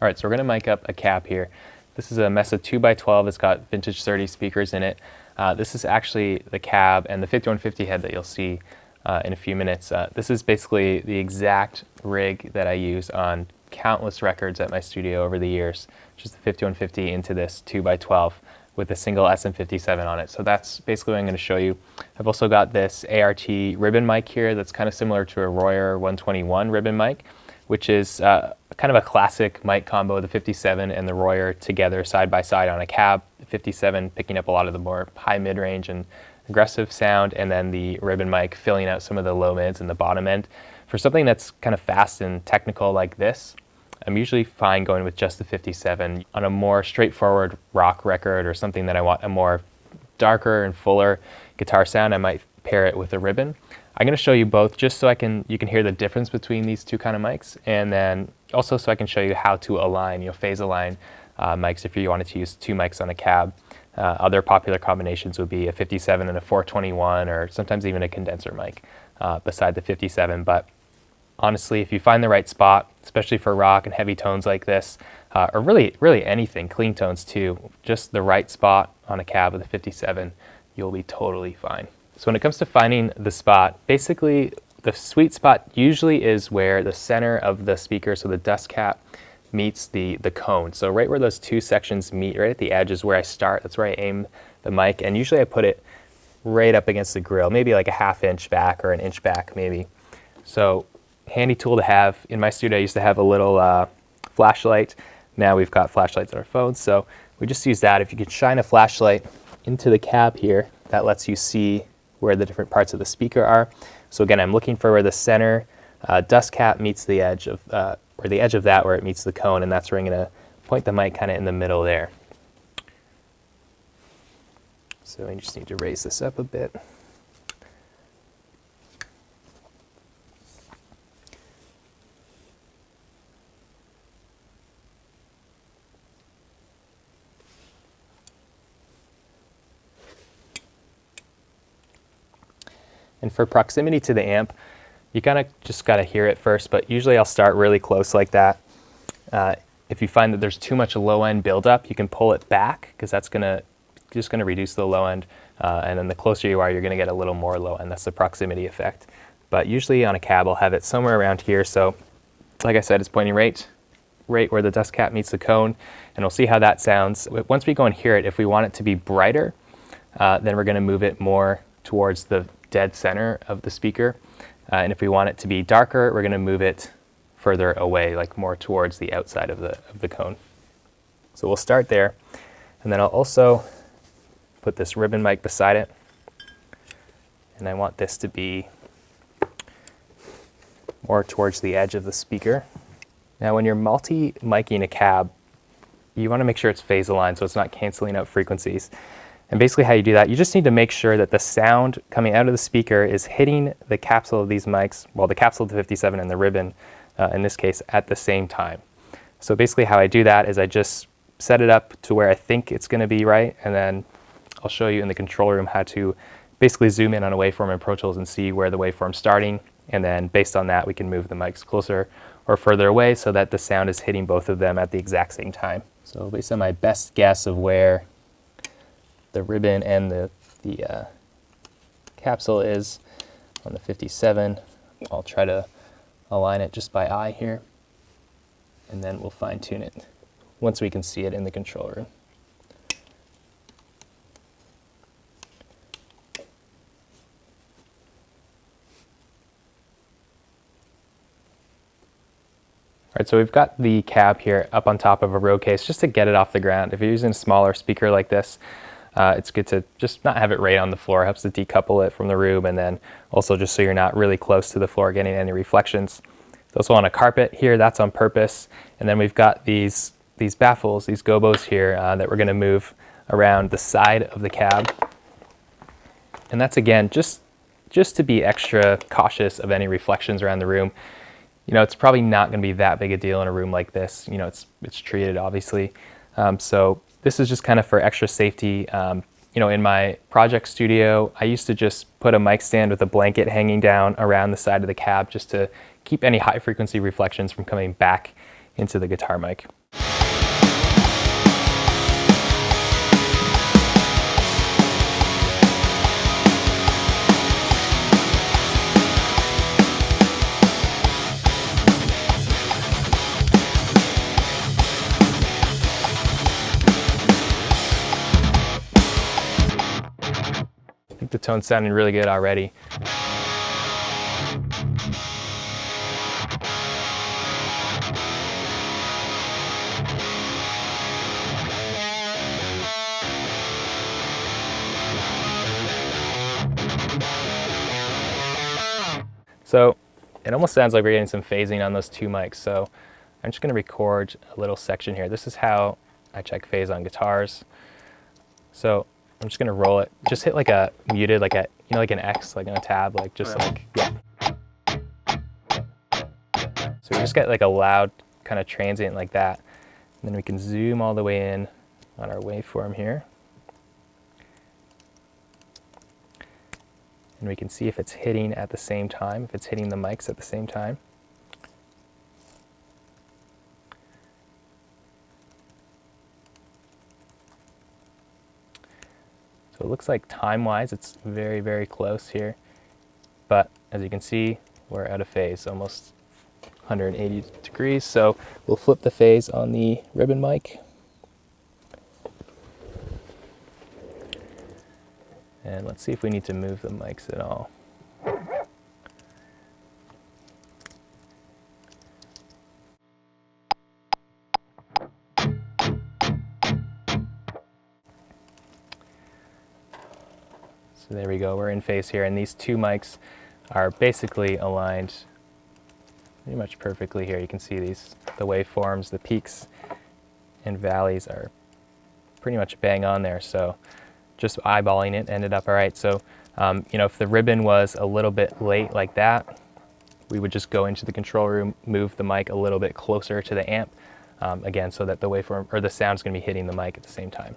All right, so we're going to mic up a cab here. This is a Mesa 2x12. It's got vintage 30 speakers in it. This is actually the cab and the 5150 head that you'll see in a few minutes. This is basically the exact rig that I use on countless records at my studio over the years. Just the 5150 into this 2x12 with a single SM57 on it. So that's basically what I'm going to show you. I've also got this ART ribbon mic here that's kind of similar to a Royer 121 ribbon mic, which is kind of a classic mic combo, the 57 and the Royer together side by side on a cab. The 57 picking up a lot of the more high mid-range and aggressive sound, and then the ribbon mic filling out some of the low mids and the bottom end. For something that's kind of fast and technical like this, I'm usually fine going with just the 57. On a more straightforward rock record or something that I want a more darker and fuller guitar sound, I might pair it with a ribbon. I'm going to show you both just so you can hear the difference between these two kind of mics, and then also so I can show you how to align, phase align mics if you wanted to use two mics on a cab. Other popular combinations would be a 57 and a 421, or sometimes even a condenser mic beside the 57. But honestly, if you find the right spot, especially for rock and heavy tones like this, or really anything, clean tones too, just the right spot on a cab with a 57, you'll be totally fine. So when it comes to finding the spot, basically the sweet spot usually is where the center of the speaker, so the dust cap, meets the cone. So right where those two sections meet, right at the edge is where I start. That's where I aim the mic, and usually I put it right up against the grill, maybe like a ½ inch back or an inch back maybe. So handy tool to have. In my studio I used to have a little flashlight. Now we've got flashlights on our phones, so we just use that. If you could shine a flashlight into the cab here, that lets you see where the different parts of the speaker are. So again, I'm looking for where the center dust cap meets the edge of, or the edge of that where it meets the cone, and that's where I'm going to point the mic kind of in the middle there. So I just need to raise this up a bit. And for proximity to the amp, you kind of just got to hear it first, but usually I'll start really close like that. If you find that there's too much low end buildup, you can pull it back, because that's just going to reduce the low end. And then the closer you are, you're going to get a little more low end. That's the proximity effect. But usually on a cab, I'll have it somewhere around here. So like I said, it's pointing right where the dust cap meets the cone, and we'll see how that sounds. Once we go and hear it, if we want it to be brighter, then we're going to move it more towards the dead center of the speaker. And if we want it to be darker, we're going to move it further away, like more towards the outside of the cone. So we'll start there, and then I'll also put this ribbon mic beside it, and I want this to be more towards the edge of the speaker. Now when you're multi-micing a cab, you want to make sure it's phase aligned so it's not canceling out frequencies. And basically how you do that, you just need to make sure that the sound coming out of the speaker is hitting the capsule of these mics, well, the capsule of the 57 and the ribbon, in this case, at the same time. So basically how I do that is I just set it up to where I think it's going to be right, and then I'll show you in the control room how to basically zoom in on a waveform in Pro Tools and see where the waveform's starting, and then based on that we can move the mics closer or further away so that the sound is hitting both of them at the exact same time. So based on my best guess of where the ribbon and the capsule is on the 57, I'll try to align it just by eye here, and then we'll fine tune it once we can see it in the control room. All right, so we've got the cab here up on top of a road case just to get it off the ground. If you're using a smaller speaker like this, it's good to just not have it right on the floor. It helps to decouple it from the room, and then also just so you're not really close to the floor getting any reflections. It's also on a carpet here, that's on purpose. And then we've got these baffles, these gobos here that we're going to move around the side of the cab. And that's again just to be extra cautious of any reflections around the room. It's probably not going to be that big a deal in a room like this. It's treated obviously. So this is just kind of for extra safety. In my project studio, I used to just put a mic stand with a blanket hanging down around the side of the cab just to keep any high frequency reflections from coming back into the guitar mic. tone's sounding really good already. So it almost sounds like we're getting some phasing on those two mics. So I'm just going to record a little section here. This is how I check phase on guitars. So I'm just going to roll it. Just hit like a muted, like a, you know, like an X, like on a tab, like just like, yeah. So we just get like a loud kind of transient like that. And then we can zoom all the way in on our waveform here. And we can see if it's hitting at the same time, if it's hitting the mics at the same time. So it looks like time-wise, it's very, very close here. But as you can see, we're out of phase, almost 180 degrees. So we'll flip the phase on the ribbon mic. And let's see if we need to move the mics at all. So there we go, we're in phase here, and these two mics are basically aligned pretty much perfectly here. You can see these, the waveforms, the peaks and valleys are pretty much bang on there. So just eyeballing it ended up all right. So, you know, if the ribbon was a little bit late like that, we would just go into the control room, move the mic a little bit closer to the amp, again, so that the waveform or the sound's gonna be hitting the mic at the same time.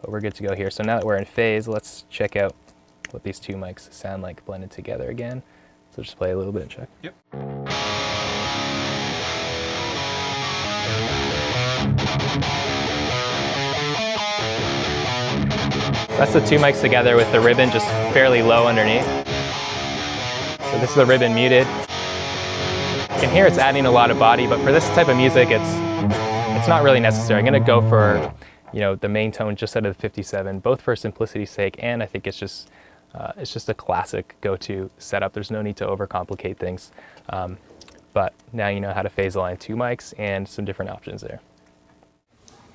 But we're good to go here. So now that we're in phase, let's check out what these two mics sound like blended together again. So just play a little bit and check. Yep. So that's the two mics together with the ribbon just fairly low underneath. So this is the ribbon muted. You can hear it's adding a lot of body, but for this type of music, it's not really necessary. I'm gonna go for, you know, the main tone just out of the 57, both for simplicity's sake, and I think it's just a classic go-to setup. There's no need to overcomplicate things. But now you know how to phase align two mics and some different options there.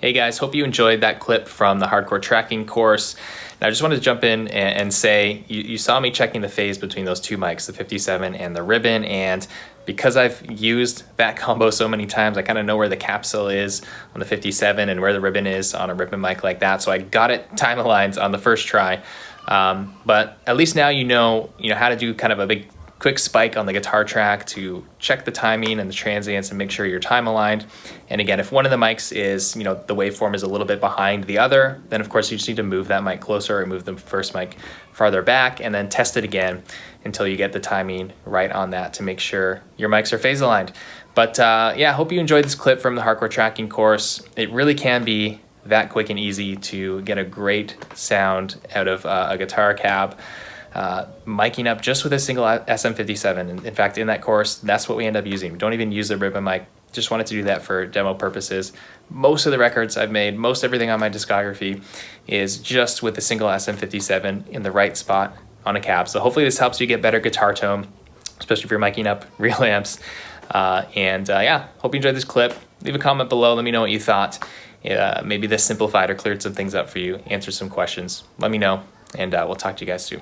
Hey guys, hope you enjoyed that clip from the hardcore tracking course. Now I just wanted to jump in and say, you saw me checking the phase between those two mics, the 57 and the ribbon, and because I've used that combo so many times, I kind of know where the capsule is on the 57 and where the ribbon is on a ribbon mic like that, so I got it time aligned on the first try. But at least now you know how to do kind of a big quick spike on the guitar track to check the timing and the transients and make sure you're time aligned. And again, if one of the mics is, you know, the waveform is a little bit behind the other, then of course you just need to move that mic closer or move the first mic farther back and then test it again until you get the timing right on that to make sure your mics are phase aligned. But yeah, I hope you enjoyed this clip from the hardcore tracking course. It really can be that quick and easy to get a great sound out of a guitar cab. Miking up just with a single SM57. And in fact, in that course, that's what we end up using. We don't even use the ribbon mic. Just wanted to do that for demo purposes. Most of the records I've made, most everything on my discography is just with a single SM57 in the right spot on a cab. So hopefully this helps you get better guitar tone, especially if you're miking up real amps. Yeah, hope you enjoyed this clip. Leave a comment below. Let me know what you thought. Maybe this simplified or cleared some things up for you, answered some questions. Let me know, and we'll talk to you guys soon.